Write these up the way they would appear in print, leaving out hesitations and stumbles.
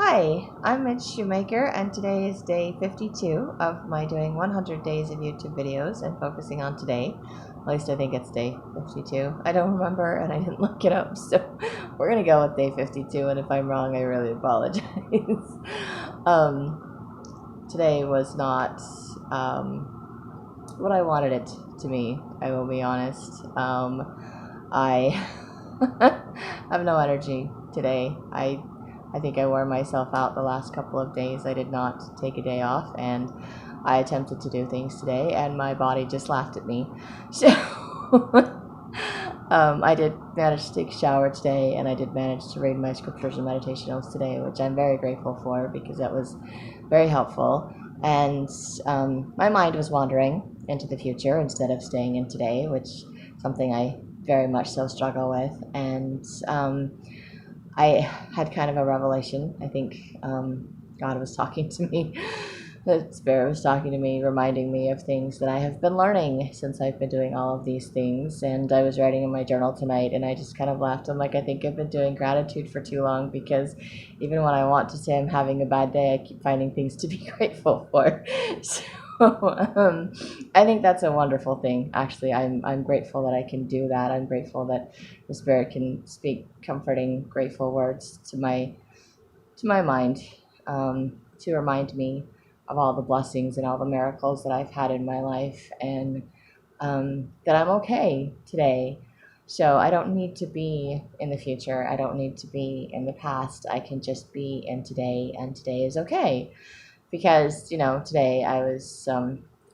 Hi, I'm Mitch Shoemaker, and today is day 52 of my doing 100 days of YouTube videos and focusing on today. At least I think it's day 52. I don't remember, and I didn't look it up, so we're gonna go with day 52. And if I'm wrong, I really apologize. Today was not what I wanted it to be. I will be honest. I have no energy today. I think I wore myself out the last couple of days. I did not take a day off, and I attempted to do things today, and my body just laughed at me. So I did manage to take a shower today, and I did manage to read my scriptures and meditation notes today, which I'm very grateful for because that was very helpful. And my mind was wandering into the future instead of staying in today, which is something I very much so struggle with. And I had kind of a revelation. I think God was talking to me. The Spirit was talking to me, reminding me of things that I have been learning since I've been doing all of these things. And I was writing in my journal tonight, and I just kind of laughed. I'm like, I think I've been doing gratitude for too long, because even when I want to say I'm having a bad day, I keep finding things to be grateful for. So I think that's a wonderful thing. Actually, I'm grateful that I can do that. I'm grateful that the Spirit can speak comforting, grateful words to my mind, to remind me of all the blessings and all the miracles that I've had in my life, and that I'm okay today. So I don't need to be in the future. I don't need to be in the past. I can just be in today, and today is okay. Because, today I was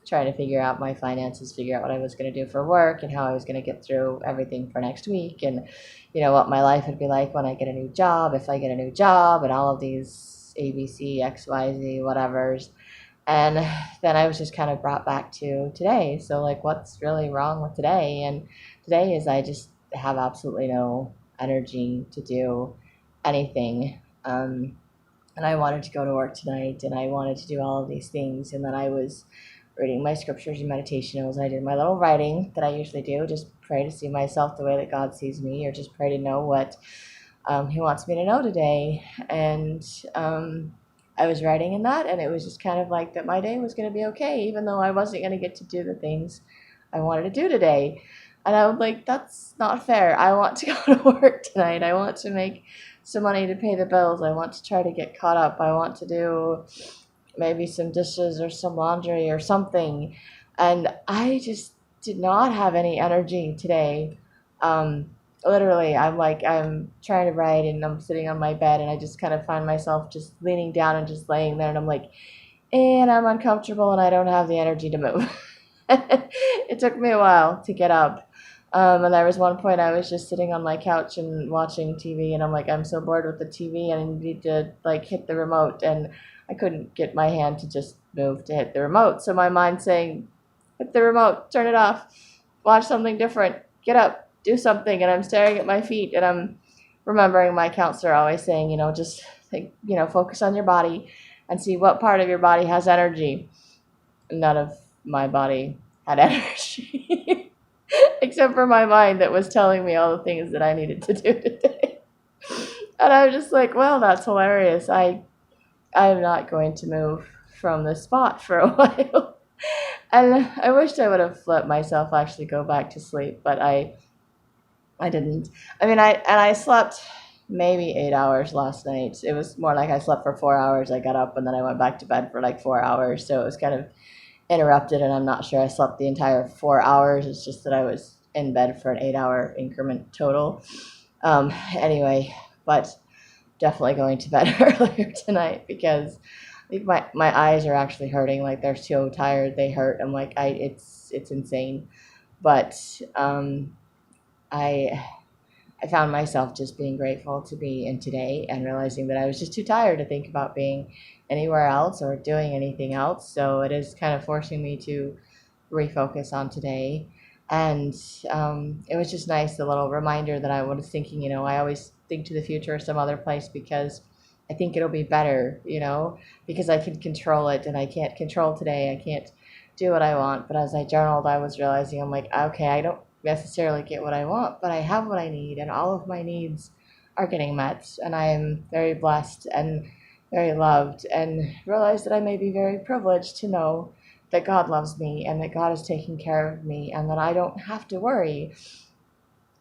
trying to figure out my finances, figure out what I was going to do for work and how I was going to get through everything for next week, and, what my life would be like when I get a new job, if I get a new job, and all of these ABC, XYZ, whatevers. And then I was just kind of brought back to today. So, like, what's really wrong with today? And today is I just have absolutely no energy to do anything. And I wanted to go to work tonight, and I wanted to do all of these things. And then I was reading my scriptures and meditation notes. I did my little writing that I usually do, just pray to see myself the way that God sees me, or just pray to know what He wants me to know today. And I was writing in that, and it was just kind of like that my day was going to be okay, even though I wasn't going to get to do the things I wanted to do today. And I was like, that's not fair. I want to go to work tonight. I want to make some money to pay the bills. I want to try to get caught up. I want to do maybe some dishes or some laundry or something. And I just did not have any energy today. Literally, I'm trying to write, and I'm sitting on my bed, and I just kind of find myself just leaning down and just laying there, and I'm like, and I'm uncomfortable, and I don't have the energy to move. It took me a while to get up. And there was one point I was just sitting on my couch and watching TV, and I'm like, I'm so bored with the TV, and I need to like hit the remote, and I couldn't get my hand to just move to hit the remote. So my mind's saying, hit the remote, turn it off, watch something different, get up, do something. And I'm staring at my feet, and I'm remembering my counselor always saying, just think, focus on your body and see what part of your body has energy. None of my body had energy. Except for my mind that was telling me all the things that I needed to do today. And I was just like, well, that's hilarious. I'm not going to move from this spot for a while. And I wished I would have let myself actually go back to sleep, but I didn't. I mean, I slept maybe 8 hours last night. It was more like I slept for 4 hours. I got up, and then I went back to bed for like 4 hours. So it was kind of interrupted, and I'm not sure I slept the entire 4 hours. It's just that I was in bed for an 8-hour increment total. Anyway, but definitely going to bed earlier tonight, because I think my eyes are actually hurting. Like, they're so tired, they hurt. I'm like, it's insane. But I found myself just being grateful to be in today, and realizing that I was just too tired to think about being anywhere else or doing anything else. So it is kind of forcing me to refocus on today. And it was just nice, the little reminder that I was thinking, I always think to the future or some other place, because I think it'll be better, because I can control it, and I can't control today. I can't do what I want. But as I journaled, I was realizing, I'm like, okay, I don't necessarily get what I want, but I have what I need, and all of my needs are getting met, and I am very blessed. And very loved, and realize that I may be very privileged to know that God loves me and that God is taking care of me and that I don't have to worry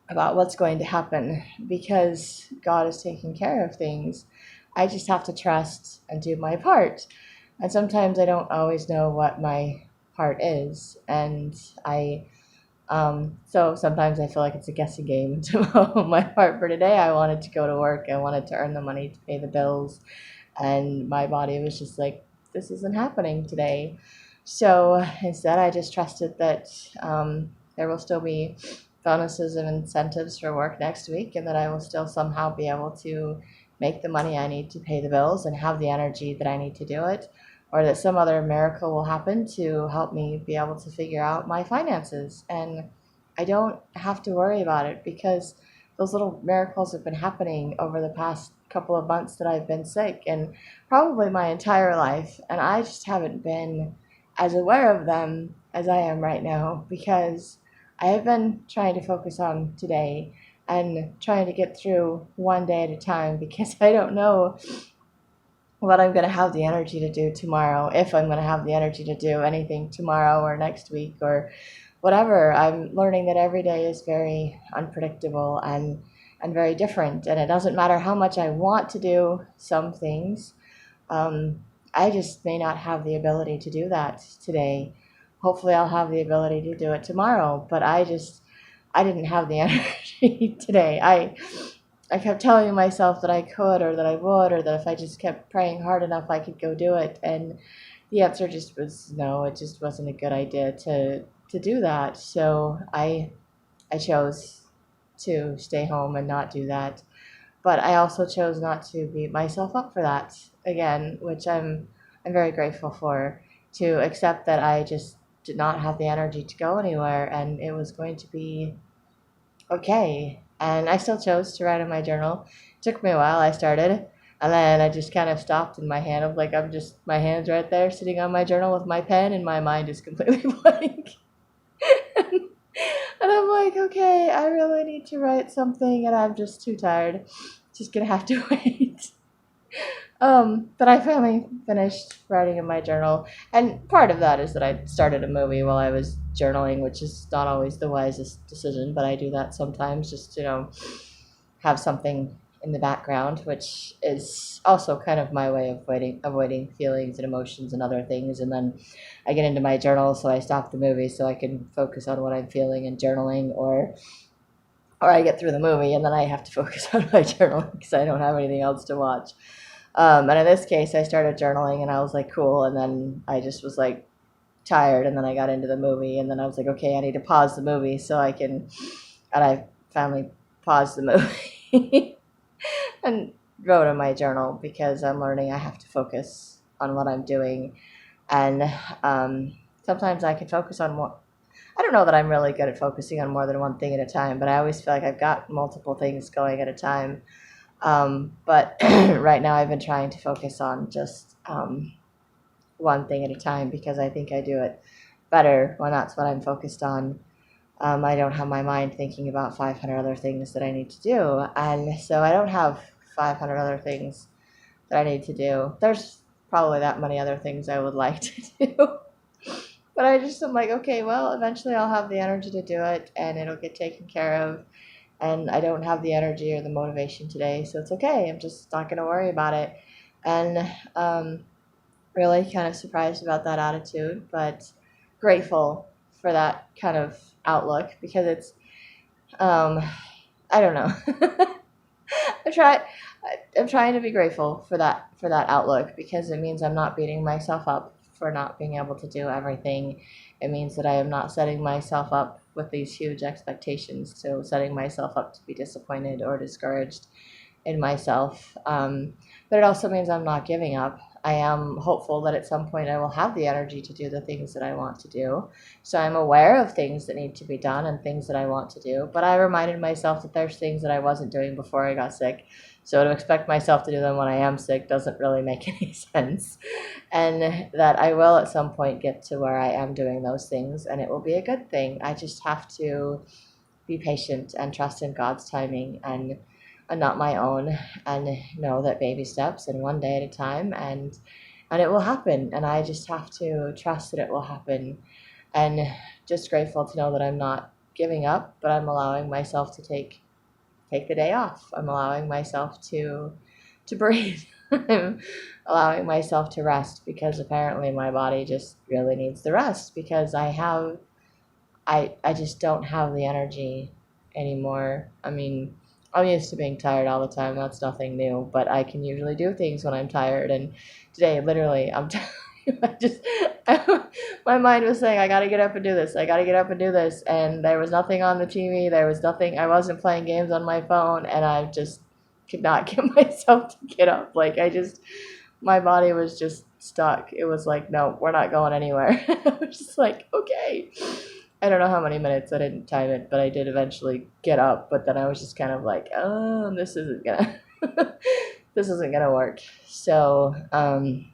about what's going to happen because God is taking care of things. I just have to trust and do my part. And sometimes I don't always know what my part is. And so sometimes I feel like it's a guessing game to my part for today. I wanted to go to work. I wanted to earn the money to pay the bills. And my body was just like, this isn't happening today. So instead, I just trusted that there will still be bonuses and incentives for work next week, and that I will still somehow be able to make the money I need to pay the bills and have the energy that I need to do it, or that some other miracle will happen to help me be able to figure out my finances. And I don't have to worry about it because those little miracles have been happening over the past couple of months that I've been sick and probably my entire life. And I just haven't been as aware of them as I am right now because I have been trying to focus on today and trying to get through one day at a time because I don't know what I'm going to have the energy to do tomorrow, if I'm going to have the energy to do anything tomorrow or next week or whatever. I'm learning that every day is very unpredictable and very different. And it doesn't matter how much I want to do some things, um, I just may not have the ability to do that today. Hopefully, I'll have the ability to do it tomorrow, but I didn't have the energy today. I kept telling myself that I could or that I would or that if I just kept praying hard enough, I could go do it. And the answer just was no, it just wasn't a good idea to do that. So I chose to stay home and not do that. But I also chose not to beat myself up for that again, which I'm very grateful for, to accept that I just did not have the energy to go anywhere and it was going to be okay. And I still chose to write in my journal. It took me a while. I started, and then I just kind of stopped in my hand. Of like I'm just my hands right there, sitting on my journal with my pen, and my mind is completely blank. And I'm like, okay, I really need to write something, and I'm just too tired. Just gonna have to wait. But I finally finished writing in my journal, and part of that is that I started a movie while I was journaling, which is not always the wisest decision, but I do that sometimes just to, have something in the background, which is also kind of my way of avoiding feelings and emotions and other things. And then I get into my journal, so I stop the movie so I can focus on what I'm feeling and journaling, or I get through the movie and then I have to focus on my journaling because I don't have anything else to watch. And in this case, I started journaling and I was like, cool. And then I just was like tired. And then I got into the movie. And then I was like, okay, I need to pause the movie so I can. And I finally paused the movie and wrote in my journal because I'm learning I have to focus on what I'm doing. And sometimes I can focus on more. I don't know that I'm really good at focusing on more than one thing at a time, but I always feel like I've got multiple things going at a time. But right now I've been trying to focus on just one thing at a time because I think I do it better when that's what I'm focused on. I don't have my mind thinking about 500 other things that I need to do. And so I don't have 500 other things that I need to do. There's probably that many other things I would like to do. But I just am like, okay, well, eventually I'll have the energy to do it and it'll get taken care of. And I don't have the energy or the motivation today, so it's okay. I'm just not going to worry about it. And really kind of surprised about that attitude, but grateful for that kind of outlook because it's, um, I don't know. I try. I'm trying to be grateful for that outlook because it means I'm not beating myself up for not being able to do everything. It means that I am not setting myself up with these huge expectations, so setting myself up to be disappointed or discouraged in myself. But it also means I'm not giving up. I am hopeful that at some point I will have the energy to do the things that I want to do. So I'm aware of things that need to be done and things that I want to do. But I reminded myself that there's things that I wasn't doing before I got sick. So to expect myself to do them when I am sick doesn't really make any sense. And that I will at some point get to where I am doing those things and it will be a good thing. I just have to be patient and trust in God's timing. And and not my own, and know that baby steps and one day at a time, and it will happen, and I just have to trust that it will happen, and just grateful to know that I'm not giving up, but I'm allowing myself to take the day off. I'm allowing myself to breathe. I'm allowing myself to rest, because apparently my body just really needs the rest, because I just don't have the energy anymore. I mean, I'm used to being tired all the time. That's nothing new, but I can usually do things when I'm tired. And today, literally, I'm telling you, my mind was saying, I got to get up and do this. I got to get up and do this. And there was nothing on the TV. There was nothing. I wasn't playing games on my phone, and I just could not get myself to get up. Like, my body was just stuck. It was like, no, we're not going anywhere. I was just like, okay. I don't know how many minutes, I didn't time it, but I did eventually get up. But then I was just kind of like, oh, this isn't gonna, this isn't gonna work. So that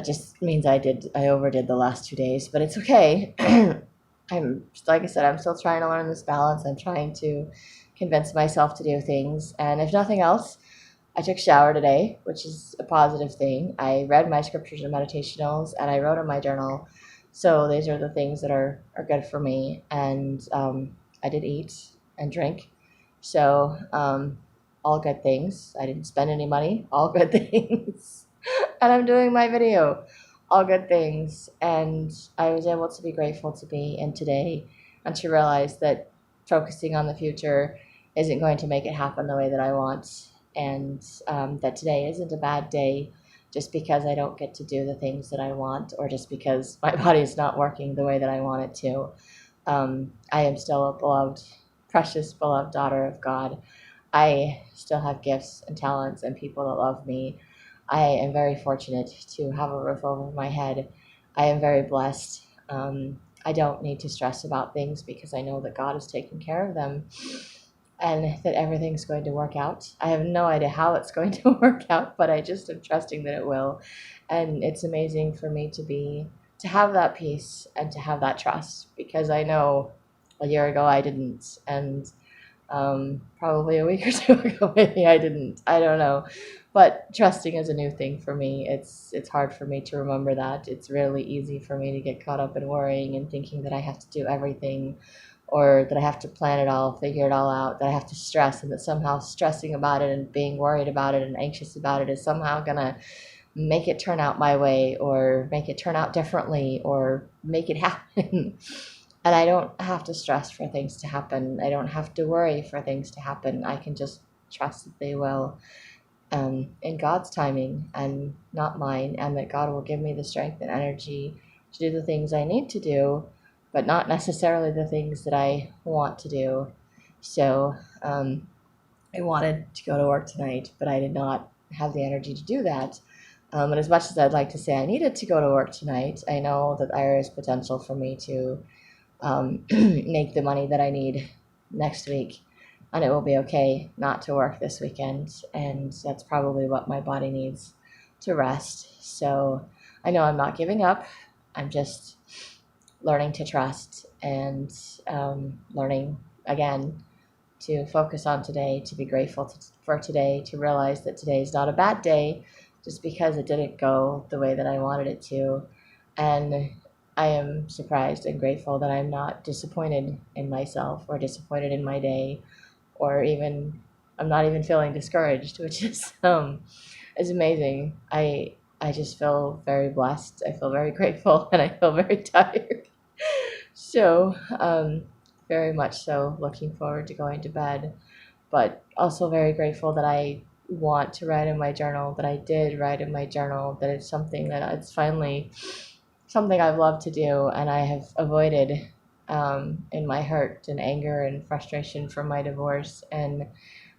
just means I overdid the last 2 days, but it's okay. I'm, like I said, I'm still trying to learn this balance. I'm trying to convince myself to do things, and if nothing else, I took a shower today, which is a positive thing. I read my scriptures and meditationals, and I wrote in my journal. So these are the things that are good for me. And I did eat and drink. So all good things. I didn't spend any money. All good things. And I'm doing my video. All good things. And I was able to be grateful to be in today, and to realize that focusing on the future isn't going to make it happen the way that I want. And that today isn't a bad day just because I don't get to do the things that I want, or just because my body is not working the way that I want it to. I am still a beloved, precious, beloved daughter of God. I still have gifts and talents and people that love me. I am very fortunate to have a roof over my head. I am very blessed. I don't need to stress about things, because I know that God is taking care of them, and that everything's going to work out. I have no idea how it's going to work out, but I just am trusting that it will. And it's amazing for me to have that peace and to have that trust, because I know a year ago I didn't, and probably a week or two ago maybe I didn't. I don't know. But trusting is a new thing for me. It's hard for me to remember that. It's really easy for me to get caught up in worrying and thinking that I have to do everything, or that I have to plan it all, figure it all out, that I have to stress, and that somehow stressing about it and being worried about it and anxious about it is somehow gonna make it turn out my way, or make it turn out differently, or make it happen. And I don't have to stress for things to happen. I don't have to worry for things to happen. I can just trust that they will, in God's timing and not mine, and that God will give me the strength and energy to do the things I need to do, but not necessarily the things that I want to do. So I wanted to go to work tonight, but I did not have the energy to do that. And as much as I'd like to say I needed to go to work tonight, I know that there is potential for me to make the money that I need next week, and it will be okay not to work this weekend, and that's probably what my body needs, to rest. So I know I'm not giving up. I'm just learning to trust, and learning again to focus on today, to be grateful for today, to realize that today is not a bad day just because it didn't go the way that I wanted it to. And I am surprised and grateful that I'm not disappointed in myself, or disappointed in my day, or even I'm not even feeling discouraged, which is amazing. I just feel very blessed. I feel very grateful, and I feel very tired. So very much so looking forward to going to bed, but also very grateful that I want to write in my journal, that I did write in my journal, that it's something that it's finally something I've loved to do, and I have avoided in my hurt and anger and frustration from my divorce. And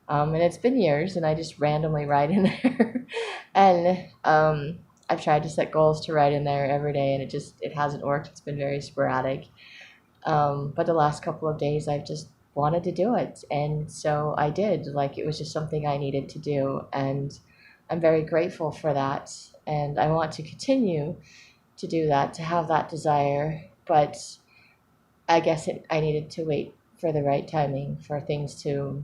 it's been years, and I just randomly write in there. And I've tried to set goals to write in there every day, and it hasn't worked. It's been very sporadic. But the last couple of days, I've just wanted to do it, and so I did. Like, it was just something I needed to do, and I'm very grateful for that. And I want to continue to do that, to have that desire. But I guess I needed to wait for the right timing for things to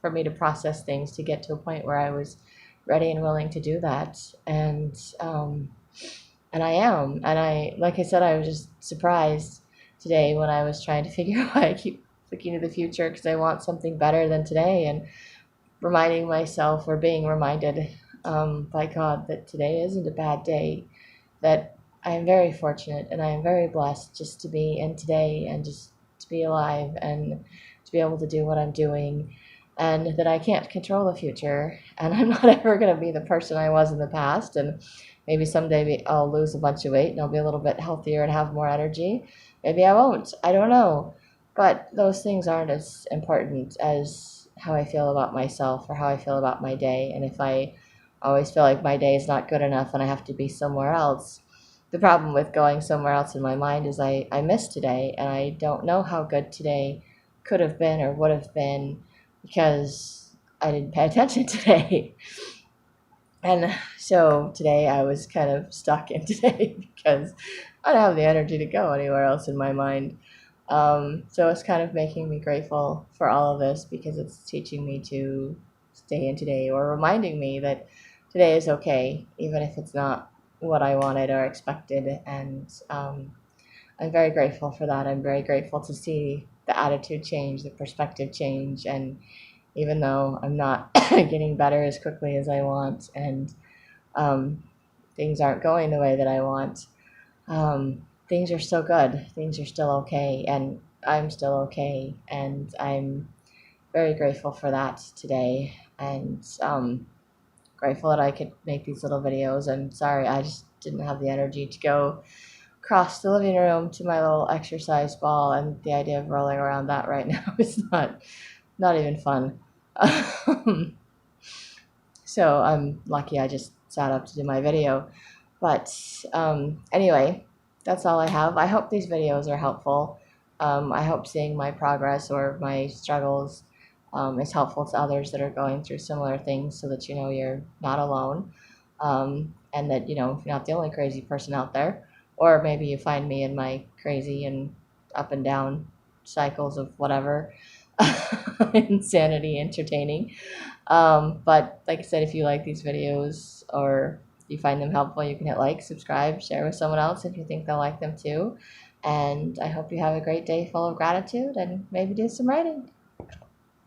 for me to process things to get to a point where I was ready and willing to do that. And I am. And like I said, I was just surprised today when I was trying to figure out why I keep looking to the future because I want something better than today, and reminding myself or being reminded by God that today isn't a bad day, that I am very fortunate and I am very blessed just to be in today and just to be alive and to be able to do what I'm doing, and that I can't control the future, and I'm not ever going to be the person I was in the past, and maybe someday I'll lose a bunch of weight and I'll be a little bit healthier and have more energy. Maybe I won't. I don't know. But those things aren't as important as how I feel about myself or how I feel about my day. And if I always feel like my day is not good enough and I have to be somewhere else, the problem with going somewhere else in my mind is I miss today, and I don't know how good today could have been or would have been because I didn't pay attention today. And so today I was kind of stuck in today because I don't have the energy to go anywhere else in my mind. So it's kind of making me grateful for all of this because it's teaching me to stay in today, or reminding me that today is okay, even if it's not what I wanted or expected. And I'm very grateful for that. I'm very grateful to see the attitude change, the perspective change. And even though I'm not getting better as quickly as I want, and um, things aren't going the way that I want, things are still good. Things are still okay, and I'm still okay. And I'm very grateful for that today. And grateful that I could make these little videos. And sorry, I just didn't have the energy to go across the living room to my little exercise ball, and the idea of rolling around that right now is not even fun. So I'm lucky I just sat up to do my video. But anyway, that's all I have. I hope these videos are helpful. I hope seeing my progress or my struggles is helpful to others that are going through similar things, so that you know you're not alone, and that you know you're not the only crazy person out there. Or maybe you find me in my crazy and up and down cycles of whatever insanity entertaining. But like I said, if you like these videos or you find them helpful, you can hit like, subscribe, share with someone else if you think they'll like them too. And I hope you have a great day full of gratitude and maybe do some writing.